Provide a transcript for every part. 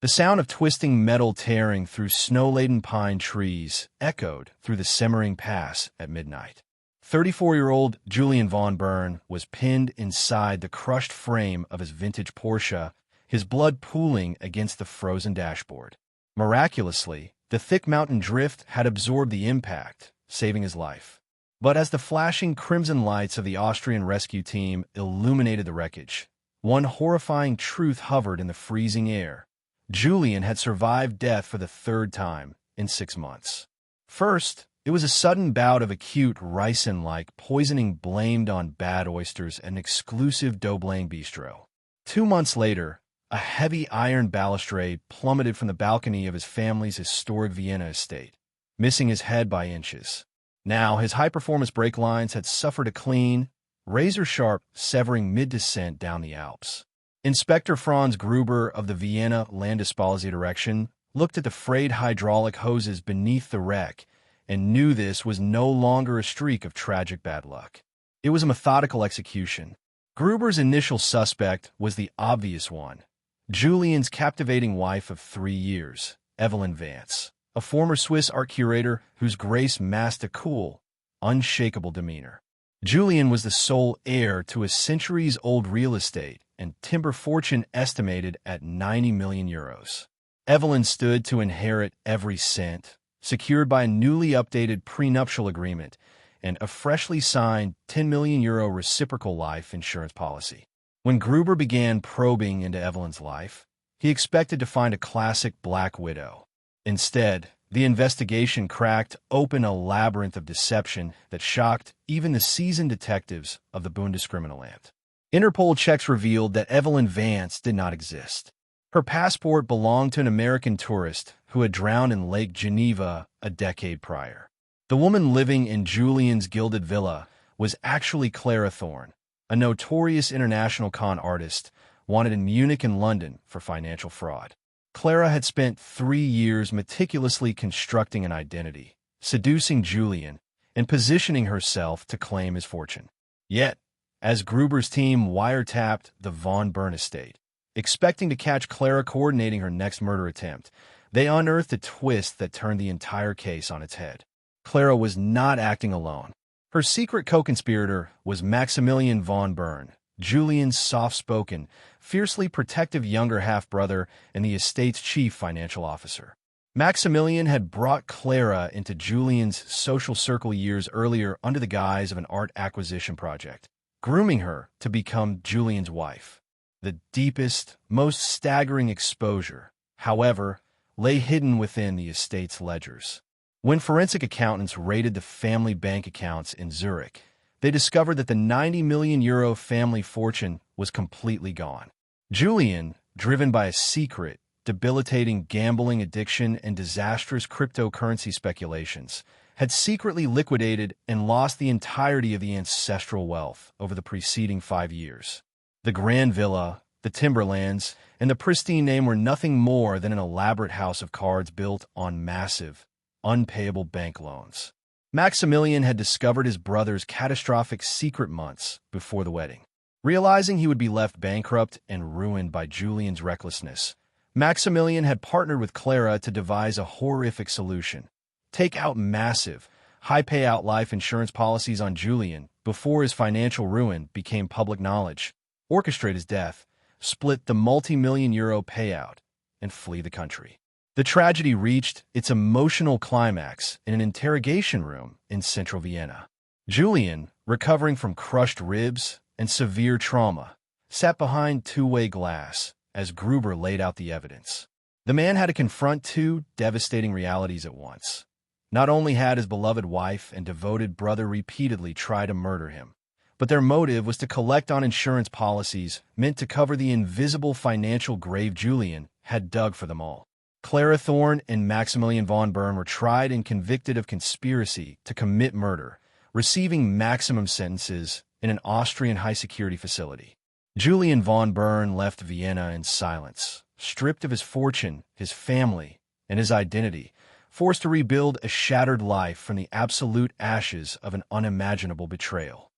The sound of twisting metal tearing through snow-laden pine trees echoed through the Semmering Pass at midnight. 34-year-old Julian von Bern was pinned inside the crushed frame of his vintage Porsche, his blood pooling against the frozen dashboard. Miraculously, the thick mountain drift had absorbed the impact, saving his life. But as the flashing crimson lights of the Austrian rescue team illuminated the wreckage, one horrifying truth hovered in the freezing air. Julian had survived death for the third time in 6 months. First, it was a sudden bout of acute ricin-like poisoning blamed on bad oysters at an exclusive Doblang bistro. 2 months later, a heavy iron balustrade plummeted from the balcony of his family's historic Vienna estate, missing his head by inches. Now, his high-performance brake lines had suffered a clean, razor-sharp severing mid-descent down the Alps. Inspector Franz Gruber of the Vienna Landespolizei Direction looked at the frayed hydraulic hoses beneath the wreck and knew this was no longer a streak of tragic bad luck. It was a methodical execution. Gruber's initial suspect was the obvious one, Julian's captivating wife of 3 years, Evelyn Vance, a former Swiss art curator whose grace masked a cool, unshakable demeanor. Julian was the sole heir to a centuries-old real estate and timber fortune estimated at 90 million euros. Evelyn stood to inherit every cent, secured by a newly updated prenuptial agreement and a freshly signed 10 million euro reciprocal life insurance policy. When Gruber began probing into Evelyn's life, he expected to find a classic black widow. Instead, the investigation cracked open a labyrinth of deception that shocked even the seasoned detectives of the Bundeskriminalamt. Interpol checks revealed that Evelyn Vance did not exist. Her passport belonged to an American tourist who had drowned in Lake Geneva a decade prior. The woman living in Julian's gilded villa was actually Clara Thorne, a notorious international con artist wanted in Munich and London for financial fraud. Clara had spent 3 years meticulously constructing an identity, seducing Julian, and positioning herself to claim his fortune. Yet, as Gruber's team wiretapped the von Bern estate, expecting to catch Clara coordinating her next murder attempt, they unearthed a twist that turned the entire case on its head. Clara was not acting alone. Her secret co-conspirator was Maximilian von Bern, Julian's soft-spoken, fiercely protective younger half-brother and the estate's chief financial officer. Maximilian had brought Clara into Julian's social circle years earlier under the guise of an art acquisition project, grooming her to become Julian's wife. The deepest, most staggering exposure, however, lay hidden within the estate's ledgers. When forensic accountants raided the family bank accounts in Zurich, they discovered that the 90 million euro family fortune was completely gone. Julian, driven by a secret, debilitating gambling addiction and disastrous cryptocurrency speculations, had secretly liquidated and lost the entirety of the ancestral wealth over the preceding 5 years. The grand villa, the timberlands, and the pristine name were nothing more than an elaborate house of cards built on massive, unpayable bank loans. Maximilian had discovered his brother's catastrophic secret months before the wedding. Realizing he would be left bankrupt and ruined by Julian's recklessness, Maximilian had partnered with Clara to devise a horrific solution: take out massive, high-payout life insurance policies on Julian before his financial ruin became public knowledge, orchestrate his death, split the multi-million euro payout, and flee the country. The tragedy reached its emotional climax in an interrogation room in central Vienna. Julian, recovering from crushed ribs and severe trauma, sat behind two-way glass as Gruber laid out the evidence. The man had to confront two devastating realities at once. Not only had his beloved wife and devoted brother repeatedly tried to murder him, but their motive was to collect on insurance policies meant to cover the invisible financial grave Julian had dug for them all. Clara Thorne and Maximilian von Bern were tried and convicted of conspiracy to commit murder, receiving maximum sentences in an Austrian high-security facility. Julian von Bern left Vienna in silence, stripped of his fortune, his family, and his identity, forced to rebuild a shattered life from the absolute ashes of an unimaginable betrayal.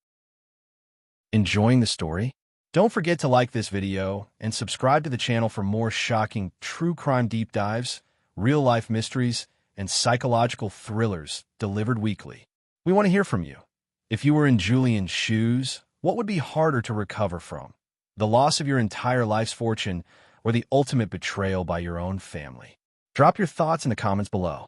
Enjoying the story? Don't forget to like this video and subscribe to the channel for more shocking true crime deep dives, real-life mysteries, and psychological thrillers delivered weekly. We want to hear from you. If you were in Julian's shoes, what would be harder to recover from? The loss of your entire life's fortune or the ultimate betrayal by your own family? Drop your thoughts in the comments below.